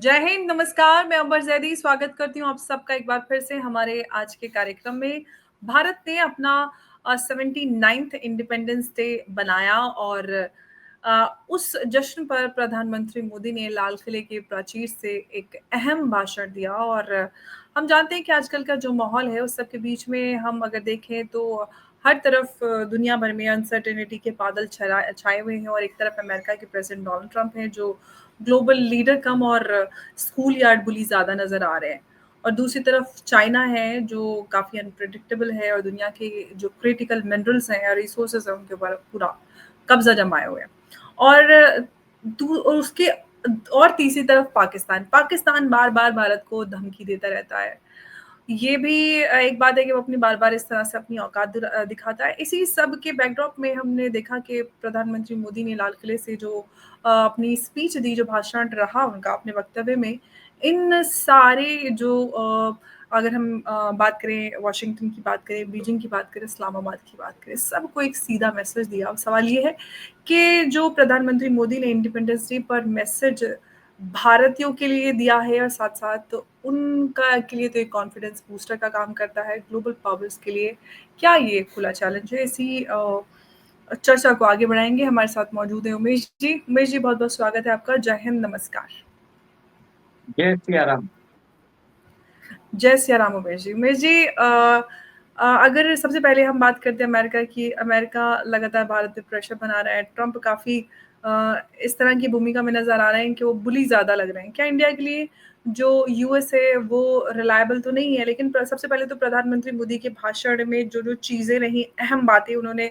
जय हिंद, नमस्कार। मैं अंबर जैदी स्वागत करती हूँ आप सबका एक बार फिर से हमारे आज के कार्यक्रम में। भारत ने अपना 79th इंडिपेंडेंस डे बनाया और उस जश्न पर प्रधानमंत्री मोदी ने लाल किले के प्राचीर से एक अहम भाषण दिया। और हम जानते हैं कि आजकल का जो माहौल है उस सब के बीच में हम अगर देखें तो हर तरफ दुनिया भर में अनसर्टेनिटी के बादल छाए हुए हैं। और एक तरफ अमेरिका के प्रेसिडेंट डोनाल्ड ट्रंप हैं जो ग्लोबल लीडर कम और स्कूल यार्ड बुली ज़्यादा नज़र आ रहे हैं। और दूसरी तरफ चाइना है जो काफ़ी अनप्रेडिक्टेबल है और दुनिया के जो क्रिटिकल मिनरल्स हैं या रिसोर्सेज हैं उनके ऊपर पूरा कब्जा जमाए हुए हैं। और और उसके और तीसरी तरफ पाकिस्तान पाकिस्तान बार बार भारत को धमकी देता रहता है। ये भी एक बात है कि वो अपनी बार-बार इस तरह से अपनी औकात दिखाता है। इसी सब के बैकड्रॉप में हमने देखा कि प्रधानमंत्री मोदी ने लाल किले से जो अपनी स्पीच दी, जो भाषण रहा उनका अपने वक्तव्य में, इन सारे जो अगर हम बात करें वाशिंगटन की बात करें, बीजिंग की बात करें, इस्लामाबाद की बात करें, सबको एक सीधा मैसेज दिया। अब सवाल ये है कि जो प्रधानमंत्री मोदी ने इंडिपेंडेंस डे पर मैसेज भारतीयों के लिए दिया है और साथ-साथ उनका के लिए तो एक कॉन्फिडेंस बूस्टर का काम करता है ग्लोबल पावर्स के लिए। क्या ये खुला चैलेंज है? इसी चर्चा को आगे बढ़ाएँगे। हमारे साथ मौजूद हैं उमेश जी। उमेश जी, बहुत-बहुत स्वागत है आपका। जय हिंद, नमस्कार। जय सिया राम। जय सिया राम उमेश जी। उमेश जी, अगर सबसे पहले हम बात करते हैं अमेरिका की, अमेरिका लगातार भारत पे प्रेशर बना रहा है। ट्रंप काफ़ी इस तरह की भूमिका में नज़र आ रहे हैं कि वो बुली ज़्यादा लग रहे हैं। क्या इंडिया के लिए जो यूएस है वो रिलायबल तो नहीं है, लेकिन सबसे पहले तो प्रधानमंत्री मोदी के भाषण में जो-जो चीज़ें रहीं, अहम बातें उन्होंने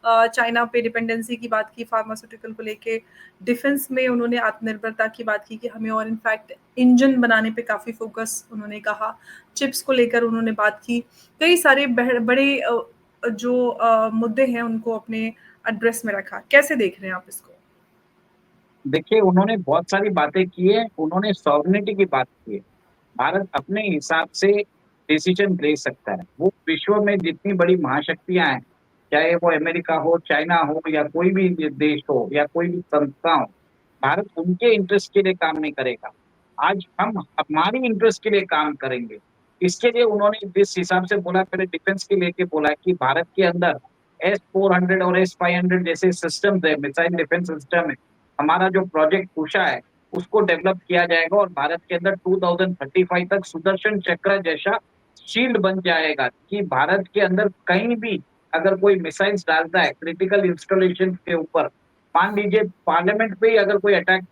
चाइना पे डिपेंडेंसी की बात की, फार्मास्यूटिकल को लेके, डिफेंस में उन्होंने आत्मनिर्भरता की बात की कि हमें और इनफैक्ट इंजन बनाने पे काफ़ी फ़ोकस उन्होंने कहा। चिप्स को लेकर उन्होंने बात की। कई सारे बड़े जो मुद्दे हैं उनको अपने एड्रेस में रखा। कैसे देख रहे हैं आप इसको? देखिए, उन्होंने बहुत सारी बातें की है, उन्होंने सॉवरेनिटी की बात की है। भारत अपने हिसाब से डिसीजन ले सकता है। वो विश्व में जितनी बड़ी महाशक्तियाँ हैं, चाहे वो अमेरिका हो, चाइना हो या कोई भी देश हो या कोई भी संस्था हो, भारत उनके इंटरेस्ट के लिए काम नहीं करेगा। आज हम हमारी इंटरेस्ट के लिए काम करेंगे। इसके लिए उन्होंने जिस हिसाब से बोला, पहले डिफेंस के लेके बोला कि भारत के अंदर S-400 और S-500 जैसे सिस्टम्स है, मिसाइल डिफेंस सिस्टम है। हमारा जो प्रोजेक्ट उषा है, उसको डेवलप किया जाएगा और भारत के अंदर 2035 तक सुदर्शन चक्र जैसा शील्ड बन जाएगा कि भारत के अंदर कहीं भी अगर कोई मिसाइल्स डालता है क्रिटिकल इंस्टॉलेशन के ऊपर, मान लीजिए पार्लियामेंट पे ही अगर कोई अटैक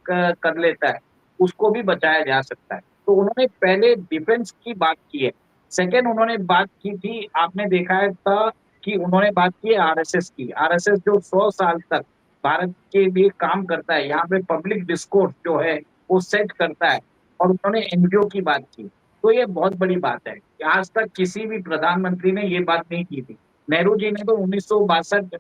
कर लेता है, उसको भी बचाया जा सकता है। तो उन्होंने पहले डिफेंस की बात की है। सेकंड, उन्होंने बात की थी, आपने देखा है था कि उन्होंने बात की है आरएसएस की। आरएसएस जो 100 साल तक भारत के लिए काम करता है, यहाँ पे पब्लिक डिस्कोर्स जो है वो सेट करता है। और उन्होंने एनजीओ की बात की। तो ये बहुत बड़ी बात है कि आज तक किसी भी प्रधानमंत्री ने ये बात नहीं की थी। नेहरू जी ने तो 1962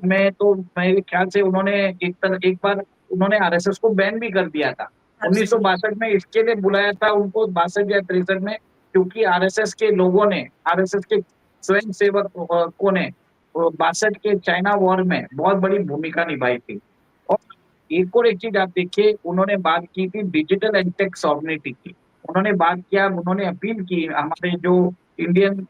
में तो मेरे ख्याल से उन्होंने एक बार उन्होंने आरएसएस को बैन भी कर दिया था। एब्सोल्युटली। 1962 में इसके लिए बुलाया था उनको, 62 या 63 में, क्योंकि आरएसएस के लोगों ने, आरएसएस के स्वयं सेवकों ने 62 के चाइना वॉर में बहुत बड़ी भूमिका निभाई थी। और एक चीज आप देखिए, उन्होंने बात की थी डिजिटल एंड टेक सॉवरेनिटी की। उन्होंने बात किया, उन्होंने अपील की हमारे जो इंडियन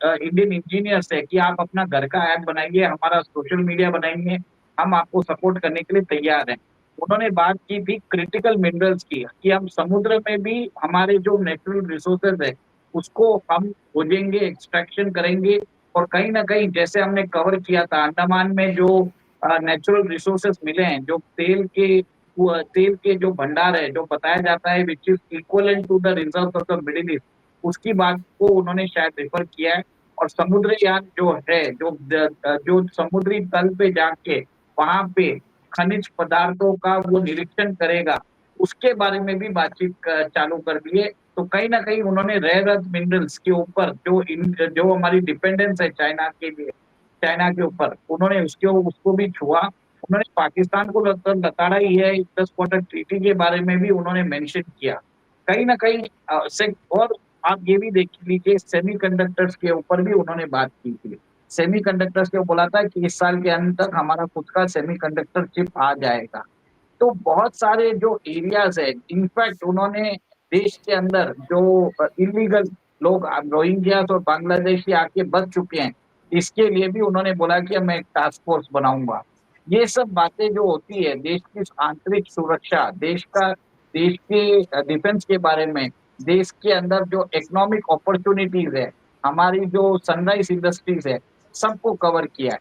इंडियन इंजीनियर्स है कि आप अपना घर का ऐप बनाइए, हमारा सोशल मीडिया बनाइए, हम आपको सपोर्ट करने के लिए तैयार हैं। उन्होंने बात की थी क्रिटिकल मिनरल्स की, कि हम समुद्र में भी हमारे जो नेचुरल रिसोर्सेज है उसको हम खोजेंगे, एक्सट्रैक्शन करेंगे। और कहीं ना कहीं जैसे हमने कवर किया था, अंडमान में जो नेचुरल रिसोर्सेज मिले हैं, जो तेल के जो भंडार है, जो बताया जाता है which is equivalent to the reserve of the Middle East, उसकी बात को उन्होंने शायद रेफर किया है। और समुद्रयान जो है, जो समुद्री तल पे जाके वहां पे खनिज पदार्थों का वो निरीक्षण करेगा, उसके बारे में भी बातचीत चालू कर दी है। तो कहीं ना कहीं उन्होंने रेयर अर्थ मिनरल्स के ऊपर जो हमारी डिपेंडेंस है चाइना के लिए, चाइना के ऊपर, उन्होंने उसको भी छुआ। उन्होंने पाकिस्तान को लताड़ा ही है, 10 क्वार्टर ट्रीटी के बारे में भी उन्होंने मेंशन किया। कहीं ना कहीं और आप ये भी देख लीजिए, सेमीकंडक्टर्स के ऊपर भी उन्होंने बात की थी। सेमीकंडक्टर्स को बोला था कि इस साल के अंत तक हमारा खुद का सेमीकंडक्टर चिप आ जाएगा। तो बहुत सारे जो एरियाज है, इनफैक्ट उन्होंने देश के अंदर जो इलीगल लोग रोहिंग्यास और बांग्लादेशी आके बच चुके हैं, इसके लिए भी उन्होंने बोला कि मैं एक टास्क फोर्स बनाऊंगा। ये सब बातें जो होती है, देश की आंतरिक सुरक्षा, देश के डिफेंस के बारे में, देश के अंदर जो इकोनॉमिक अपॉर्चुनिटीज है, हमारी जो सनराइज इंडस्ट्रीज है, सबको कवर किया है।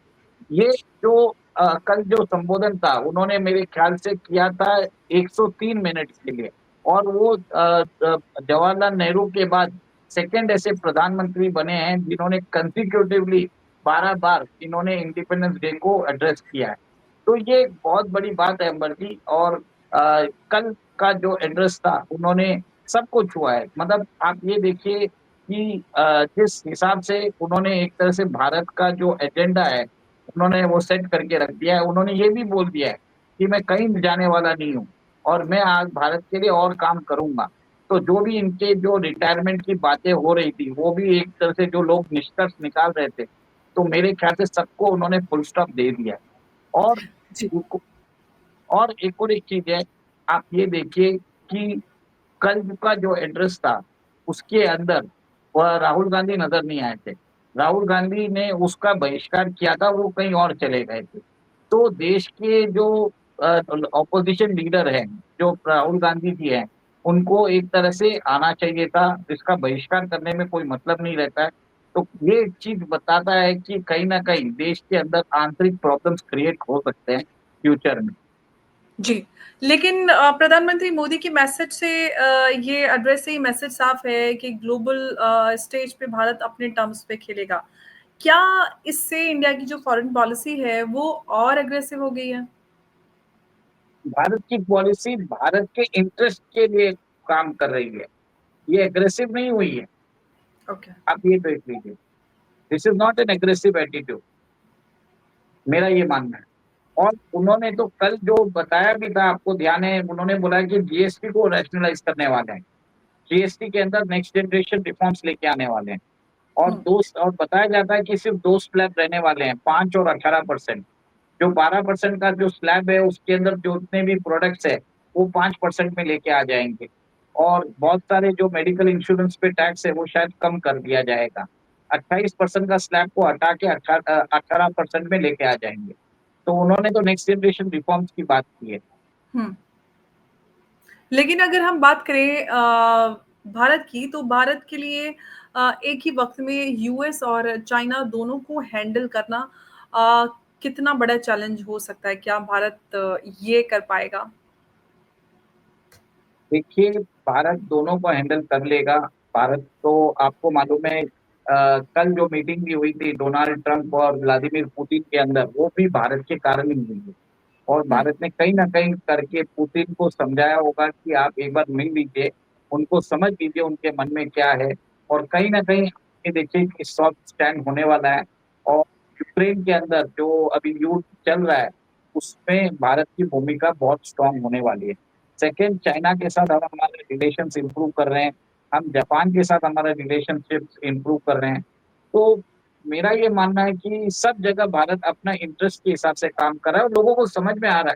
ये जो कल जो संबोधन था, उन्होंने मेरे ख्याल से किया था 103 मिनट के लिए, और वो जवाहरलाल नेहरू के बाद सेकंड ऐसे प्रधानमंत्री बने हैं जिन्होंने कंसिक्यूटिवली 12 बार इन्होंने इंडिपेंडेंस डे को एड्रेस किया है। तो ये बहुत बड़ी बात है अंबर जी। और कल का जो एड्रेस था, उन्होंने सब कुछ छुआ है। मतलब आप ये देखिए कि जिस हिसाब से उन्होंने एक तरह से भारत का जो एजेंडा है, उन्होंने वो सेट करके रख दिया है। उन्होंने ये भी बोल दिया है कि मैं कहीं जाने वाला नहीं हूँ, और मैं आज भारत के लिए और काम करूंगा। तो जो भी इनके जो रिटायरमेंट की बातें हो रही थी, वो भी एक तरह से जो लोग निष्कर्ष निकाल रहे थे, तो मेरे ख्याल से सबको उन्होंने फुल स्टॉप दे दिया है। और जी। और एक और एक चीज है, आप ये देखिए कि कल का जो एड्रेस था, उसके अंदर वह राहुल गांधी नजर नहीं आए थे। राहुल गांधी ने उसका बहिष्कार किया था, वो कहीं और चले गए थे। तो देश के जो ऑपोजिशन लीडर हैं, जो राहुल गांधी जी हैं, उनको एक तरह से आना चाहिए था। इसका बहिष्कार करने में कोई मतलब नहीं रहता है। तो ये एक चीज बताता है कि कहीं ना कहीं देश के अंदर आंतरिक प्रॉब्लम्स क्रिएट हो सकते हैं फ्यूचर में। जी, लेकिन प्रधानमंत्री मोदी के मैसेज से ये एड्रेस से ही मैसेज साफ है कि ग्लोबल स्टेज पे भारत अपने टर्म्स पे खेलेगा। क्या इससे इंडिया की जो फॉरेन पॉलिसी है वो और एग्रेसिव हो गई है? भारत की पॉलिसी भारत के इंटरेस्ट के लिए काम कर रही है, ये एग्रेसिव नहीं हुई है। ओके। आप ये देख लीजिए, this is not an aggressive attitude, मेरा ये मानना है। और उन्होंने तो कल जो बताया भी था, आपको ध्यान है, उन्होंने बोला कि जीएसटी को रैशनलाइज करने वाले हैं, जीएसटी के अंदर नेक्स्ट जनरेशन रिफॉर्म्स लेके आने वाले हैं। और हुँ, और बताया जाता है कि सिर्फ दो स्लैब रहने वाले हैं, 5 और 18%। जो 12% का जो स्लैब है, उसके अंदर जो जितने भी प्रोडक्ट्स है, वो 5% में लेके आ जाएंगे। और बहुत सारे जो मेडिकल इंश्योरेंस पे टैक्स है, वो शायद कम कर दिया जाएगा। 28% का स्लैब को हटा के 18% में लेके आ जाएंगे। तो उन्होंने तो नेक्स्ट जनरेशन रिफॉर्म्स की बात की है। हुँ। लेकिन अगर हम बात करें भारत की, तो भारत के लिए एक ही वक़्त में यूएस और चाइना दोनों को हैंडल करना अ, कितना बड़ा चैलेंज हो सकता है? क्या भारत ये कर पाएगा? देखिए, भारत दोनों को हैंडल कर लेगा। भारत तो आपको मालूम है, कल जो मीटिंग भी हुई थी डोनाल्ड ट्रंप और व्लादिमीर पुतिन के अंदर, वो भी भारत के कारण ही हुई है। और हुँ, भारत ने कहीं ना कहीं करके पुतिन को समझाया होगा कि आप एक बार मिल लीजिए, उनको समझ लीजिए उनके मन में क्या है। और कहीं ना कहीं ये देखिए कि सॉफ्ट स्टैंड होने वाला है। और यूक्रेन के अंदर जो अभी युद्ध चल रहा है, उसमें भारत की भूमिका बहुत स्ट्रांग होने वाली है। सेकेंड, चाइना के साथ हम हमारे रिलेशन इंप्रूव कर रहे हैं, हम जापान के साथ हमारा रिलेशनशिप इंप्रूव कर रहे हैं। तो मेरा ये मानना है कि सब जगह भारत अपना इंटरेस्ट के हिसाब से काम कर रहा है, और लोगों को समझ में आ रहा है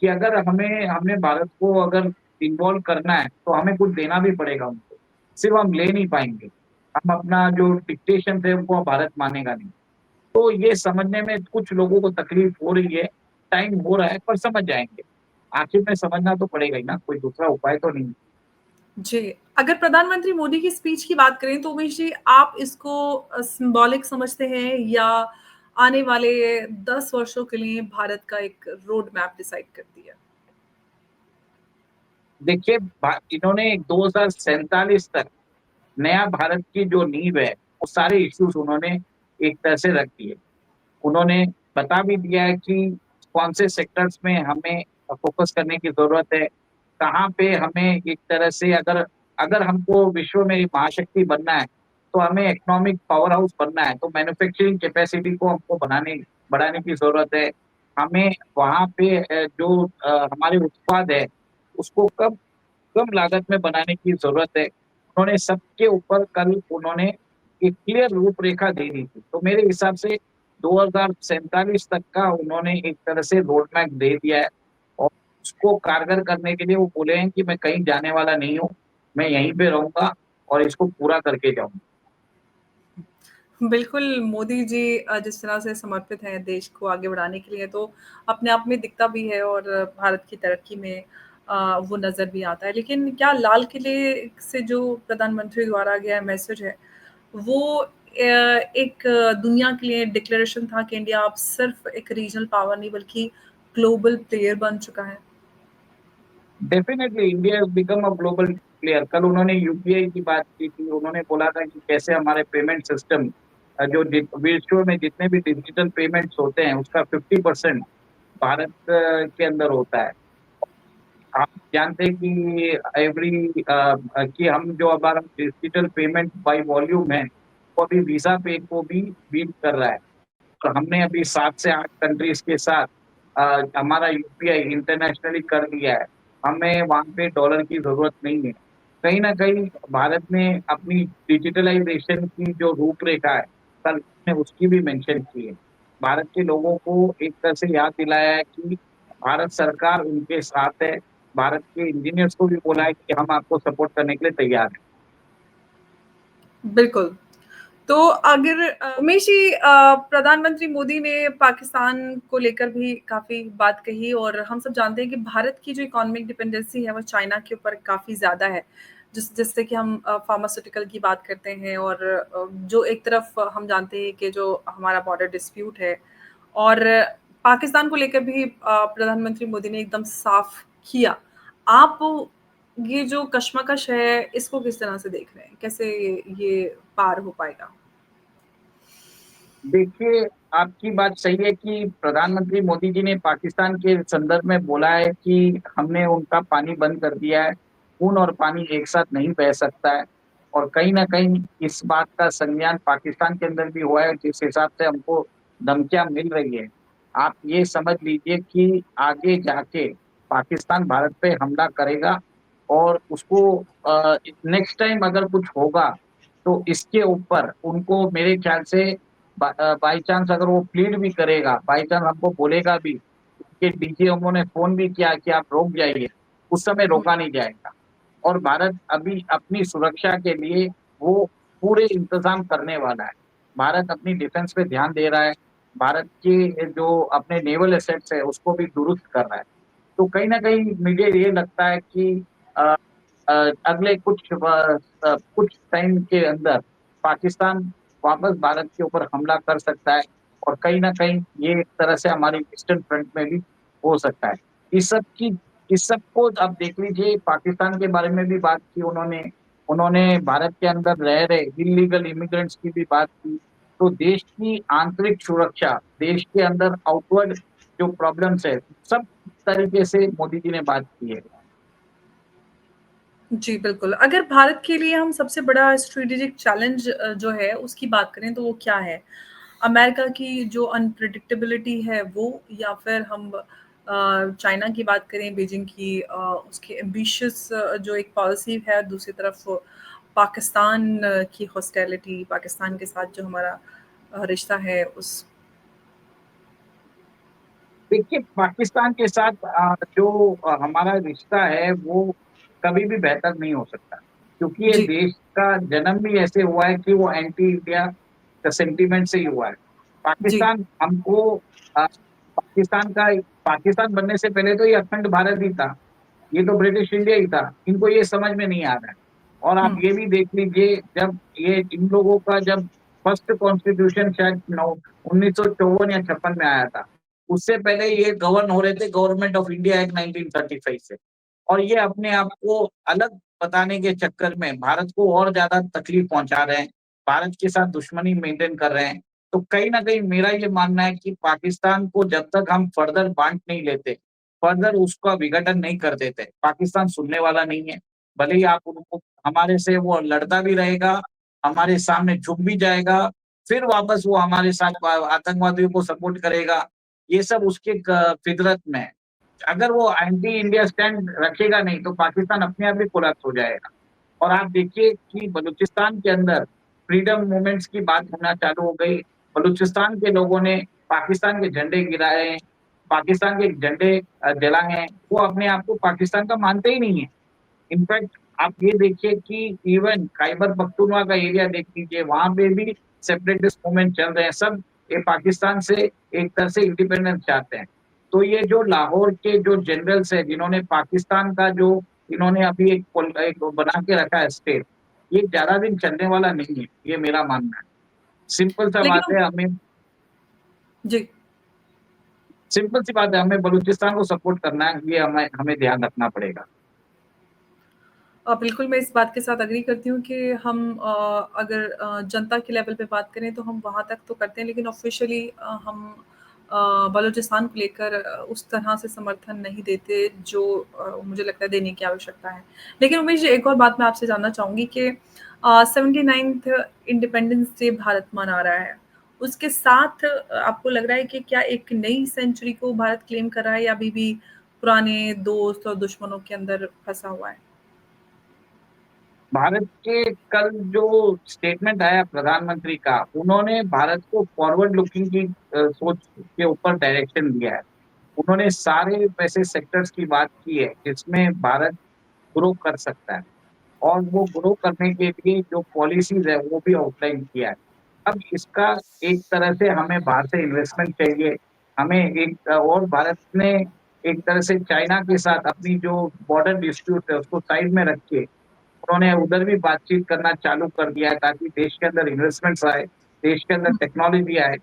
कि अगर हमें भारत को अगर इन्वॉल्व करना है, तो हमें कुछ देना भी पड़ेगा उनको, सिर्फ हम ले नहीं पाएंगे। हम अपना जो डिक्टेशन थे उनको भारत मानेगा नहीं। तो ये समझने में कुछ लोगों को तकलीफ हो रही है, टाइम हो रहा है, पर समझ जाएंगे। आखिर में समझना तो पड़ेगा ही ना, कोई दूसरा उपाय तो नहीं। जी। अगर प्रधानमंत्री मोदी की स्पीच की बात करें, तो उमेश जी, आप इसको सिम्बॉलिक समझते हैं या आने वाले 10 वर्षों के लिए भारत का एक रोड मैप डिसाइड करती है? देखिए, इन्होंने 2047 तक नया भारत की जो नींव है, वो सारे इश्यूज उन्होंने एक तरह से रख दिए। उन्होंने बता भी दिया है कि कौन से सेक्टर्स में हमें फोकस करने की जरूरत है, कहाँ पे हमें एक तरह से अगर अगर हमको विश्व में महाशक्ति बनना है, तो हमें इकोनॉमिक पावर हाउस बनना है, तो मैन्युफैक्चरिंग कैपेसिटी को हमको बढ़ाने की जरूरत है। हमें वहाँ पे जो हमारे उत्पाद है, उसको कम कम लागत में बनाने की जरूरत है। उन्होंने सबके ऊपर कल उन्होंने एक क्लियर रूपरेखा दे दी थी। तो मेरे हिसाब से 2047 तक का उन्होंने एक तरह से रोड मैप दे दिया है। और इसको कारगर करने के लिए वो बोले हैं कि मैं कहीं जाने वाला नहीं हूँ, मैं यहीं पे रहूँगा और इसको पूरा करके जाऊँगा। बिल्कुल, मोदी जी जिस तरह से समर्पित हैं देश को आगे बढ़ाने के लिए, तो अपने आप में दिखता भी है और भारत की तरक्की में वो नज़र भी आता है। लेकिन क्या लाल किले से जो प्रधानमंत्री द्वारा गया मैसेज है, वो एक दुनिया के लिए डिक्लेरेशन था कि इंडिया अब सिर्फ़ एक रीजनल पावर नहीं बल्कि ग्लोबल प्लेयर बन चुका है? Definitely India has become a global player. कल उन्होंने यूपीआई की बात की थी, उन्होंने बोला था कि कैसे हमारे पेमेंट सिस्टम जो विश्व में जितने भी डिजिटल पेमेंट्स होते हैं, उसका 50% भारत के अंदर होता है। आप जानते हैं कि कि हम जो हमारा डिजिटल पेमेंट बाय वॉल्यूम है, वो अभी वीज़ा पे को भी बीट कर रहा है। तो हमने अभी 7 से 8 कंट्रीज़ के साथ हमारा यूपीआई इंटरनेशनली कर दिया है। हमें वहाँ पे डॉलर की ज़रूरत नहीं है। कहीं न कहीं भारत ने अपनी डिजिटलाइज़ेशन की जो रूपरेखा है, कल ने उसकी भी मेंशन की है। भारत के लोगों को एक तरह से याद दिलाया है कि भारत सरकार उनके साथ है। भारत के इंजीनियर्स को भी बोला है कि हम आपको सपोर्ट करने के लिए तैयार हैं। बिल्कुल। तो अगर उमेश जी प्रधानमंत्री मोदी ने पाकिस्तान को लेकर भी काफ़ी बात कही और हम सब जानते हैं कि भारत की जो इकोनॉमिक डिपेंडेंसी है वो चाइना के ऊपर काफ़ी ज़्यादा है। जिससे कि हम फार्मास्यूटिकल की बात करते हैं और जो एक तरफ हम जानते हैं कि जो हमारा बॉर्डर डिस्प्यूट है और पाकिस्तान को लेकर भी प्रधानमंत्री मोदी ने एकदम साफ किया। आप ये जो कशमकश है इसको किस तरह से देख रहे हैं? कैसे ये पार हो पाएगा? देखिए, आपकी बात सही है कि प्रधानमंत्री मोदी जी ने पाकिस्तान के संदर्भ में बोला है कि हमने उनका पानी बंद कर दिया है। खून और पानी एक साथ नहीं बह सकता है और कहीं न कहीं इस बात का संज्ञान पाकिस्तान के अंदर भी हुआ है, जिस हिसाब से हमको धमकियाँ मिल रही है। आप ये समझ लीजिए कि आगे जाके पाकिस्तान भारत पे हमला करेगा और उसको नेक्स्ट टाइम अगर कुछ होगा, तो इसके ऊपर उनको मेरे ख्याल से बाय चांस अगर वो प्लीड भी करेगा, बाय चांस हमको बोलेगा भी कि डीजीएमओ ने फ़ोन भी किया कि आप रुक जाइए, उस समय हुँ, रोका नहीं जाएगा। और भारत अभी अपनी सुरक्षा के लिए वो पूरे इंतज़ाम करने वाला है। भारत अपनी डिफेंस पे ध्यान दे रहा है। भारत के जो अपने नेवल एसेट्स है, उसको भी दुरुस्त कर रहा है। तो कहीं न कहीं मुझे ये लगता है कि अ अगले कुछ टाइम के अंदर पाकिस्तान वापस भारत के ऊपर हमला कर सकता है और कहीं न कहीं ये एक तरह से हमारी ईस्टर्न फ्रंट में भी हो सकता है। इस सब की इस सब को आप देख लीजिए पाकिस्तान के बारे में भी बात की उन्होंने। उन्होंने भारत के अंदर रह रहे इल्लीगल इमिग्रेंट्स की भी बात की। तो देश की आंतरिक सुरक्षा, देश के अंदर आउटवर्ड जो प्रॉब्लम्स है, सब तरीके से मोदी जी ने बात की है। जी, बिल्कुल। अगर भारत के लिए हम सबसे बड़ा स्ट्रेटेजिक चैलेंज जो है उसकी बात करें तो वो क्या है? अमेरिका की जो अनप्रेडिक्टेबिलिटी है वो या फिर हम चाइना की बात करें बीजिंग की उसकी एम्बिशियस जो एक पॉलिसी है, दूसरी तरफ पाकिस्तान की हॉस्टिलिटी, पाकिस्तान के साथ जो हमारा रिश्ता है उस देखिए, पाकिस्तान के साथ जो हमारा रिश्ता है, वो कभी भी बेहतर नहीं हो सकता, क्योंकि ये जी, देश का जन्म भी ऐसे हुआ है कि वो एंटी इंडिया का सेंटीमेंट से ही हुआ है। जी। पाकिस्तान हमको पाकिस्तान का पाकिस्तान बनने से पहले तो ये अखंड भारत ही था, ये तो ब्रिटिश इंडिया ही था, इनको ये समझ में नहीं आ रहा है। और आप हुँ, ये भी देख लीजिए जब ये इन लोगों का जब फर्स्ट कॉन्स्टिट्यूशन शायद 1954 या 56 में आया था। उससे पहले ये गवर्न हो रहे थे गवर्नमेंट ऑफ इंडिया एक्ट 1935 से। और ये अपने आप को अलग बताने के चक्कर में भारत को और ज़्यादा तकलीफ पहुँचा रहे हैं, भारत के साथ दुश्मनी मेंटेन कर रहे हैं। तो कहीं न कहीं मेरा ये मानना है कि पाकिस्तान को जब तक हम फर्दर बाँट नहीं लेते, फर्दर उसका विघटन नहीं कर देते, पाकिस्तान सुनने वाला नहीं है। भले ही आप उनको हमारे से वो लड़ता भी रहेगा, हमारे सामने झुक भी जाएगा, फिर वापस वो हमारे साथ आतंकवादियों को सपोर्ट करेगा। ये सब उसके फितरत में है। अगर वो एंटी इंडिया स्टैंड रखेगा नहीं तो पाकिस्तान अपने आप ही कोलैप्स हो जाएगा। और आप देखिए कि बलूचिस्तान के अंदर फ्रीडम मूवमेंट्स की बात होना चालू हो गई। बलूचिस्तान के लोगों ने पाकिस्तान के झंडे गिराए हैं। पाकिस्तान के झंडे जलाए हैं, वो अपने आप को पाकिस्तान का मानते ही नहीं है। इनफैक्ट आप ये देखिए कि इवन खैबर पख्तूनख्वा का एरिया देख लीजिए, वहाँ पे भी सेपरेटिस्ट मूवमेंट चल रहे हैं। सब ये पाकिस्तान से एक तरह से इंडिपेंडेंस चाहते हैं। तो ये जो लाहौर के जो जनरल्स हैं, जिन्होंने पाकिस्तान का जो इन्होंने अभी एक बना के रखा है स्टेट, ये ज़्यादा दिन चलने वाला नहीं है, ये मेरा मानना है। सिंपल सा लेकिन बात है, हमें जी। सिंपल सी बात है, हमें बलूचिस्तान को सपोर्ट करना है, ये हमें हमें ध्यान रखना पड़ेगा। बिल्कुल, मैं इस बात के साथ एग्री करती हूँ कि हम अगर जनता के लेवल पे बात करें तो हम वहाँ तक तो करते हैं, लेकिन ऑफ़िशियली हम बलूचिस्तान को लेकर उस तरह से समर्थन नहीं देते जो मुझे लगता है देने की आवश्यकता है। लेकिन उमेश जी, एक और बात मैं आपसे जानना चाहूँगी कि 79th इंडिपेंडेंस डे भारत मना रहा है। उसके साथ आपको लग रहा है कि क्या एक नई सेंचुरी को भारत क्लेम कर रहा है या अभी भी पुराने दोस्त और दुश्मनों के अंदर फँसा हुआ है? भारत के कल जो स्टेटमेंट आया प्रधानमंत्री का, उन्होंने भारत को फॉरवर्ड लुकिंग की सोच के ऊपर डायरेक्शन दिया है। उन्होंने सारे वैसे सेक्टर्स की बात की है जिसमें भारत ग्रो कर सकता है, और वो ग्रो करने के लिए जो पॉलिसीज है वो भी आउटलाइन किया है। अब इसका एक तरह से हमें बाहर से इन्वेस्टमेंट चाहिए, हमें एक और भारत ने एक तरह से चाइना के साथ अपनी जो बॉर्डर डिस्प्यूट है उसको साइड में रख के उन्होंने उधर भी बातचीत करना चालू कर दिया है, ताकि देश के अंदर इन्वेस्टमेंट्स आए, देश के अंदर टेक्नोलॉजी आए।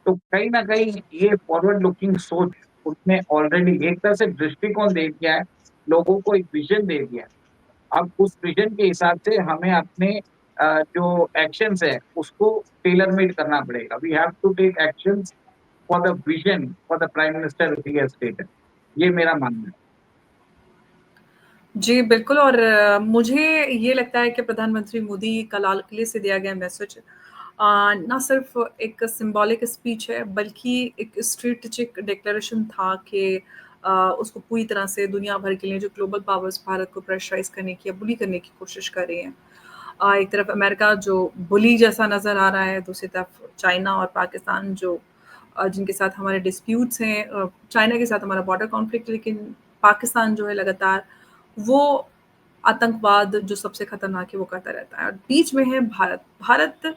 तो कहीं न कहीं ये फॉरवर्ड लुकिंग सोच उसने ऑलरेडी एक तरह से दृष्टिकोण दे दिया है, लोगों को एक विज़न दे दिया है। अब उस विज़न के हिसाब से हमें अपने जो एक्शंस है उसको टेलर मेड करना पड़ेगा। We have to take actions for the vision for the prime minister he has taken. ये मेरा मानना है। जी, बिल्कुल। और मुझे ये लगता है कि प्रधानमंत्री मोदी का लाल किले से दिया गया मैसेज ना सिर्फ़ एक सिंबॉलिक स्पीच है, बल्कि एक स्ट्रैटेजिक डिक्लेरेशन था कि उसको पूरी तरह से दुनिया भर के लिए जो ग्लोबल पावर्स भारत को प्रेशराइज़ करने की या बुली करने की कोशिश कर रही हैं। एक तरफ अमेरिका जो बुली जैसा नज़र आ रहा है, दूसरी तरफ चाइना और पाकिस्तान जो जिनके साथ हमारे डिस्प्यूट्स हैं, चाइना के साथ हमारा बॉर्डर कॉन्फ्लिक्ट, लेकिन पाकिस्तान जो है लगातार वो आतंकवाद जो सबसे खतरनाक है वो करता रहता है। और बीच में है भारत। भारत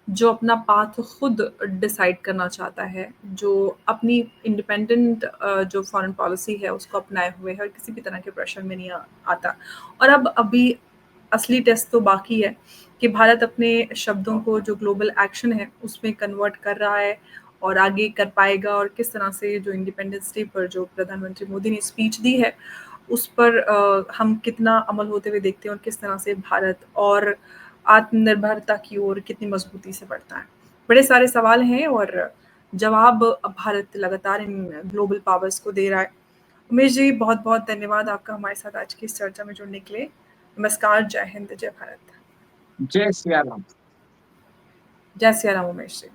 जो अपना पाथ खुद डिसाइड करना चाहता है, जो अपनी इंडिपेंडेंट जो फॉरेन पॉलिसी है उसको अपनाए हुए है और किसी भी तरह के प्रेशर में नहीं आता। और अब अभी असली टेस्ट तो बाकी है कि भारत अपने शब्दों को जो ग्लोबल एक्शन है उसमें कन्वर्ट कर रहा है और आगे कर पाएगा, और किस तरह से जो इंडिपेंडेंस डे पर जो प्रधानमंत्री मोदी ने स्पीच दी है उस पर हम कितना अमल होते हुए देखते हैं और किस तरह से भारत और आत्मनिर्भरता की ओर कितनी मजबूती से बढ़ता है। बड़े सारे सवाल हैं और जवाब अब भारत लगातार इन ग्लोबल पावर्स को दे रहा है। उमेश जी, बहुत-बहुत धन्यवाद आपका हमारे साथ आज की इस चर्चा में जुड़ने के लिए। नमस्कार, जय हिंद, जय भारत। जय सिया राम। जय सिया राम उमेश जी।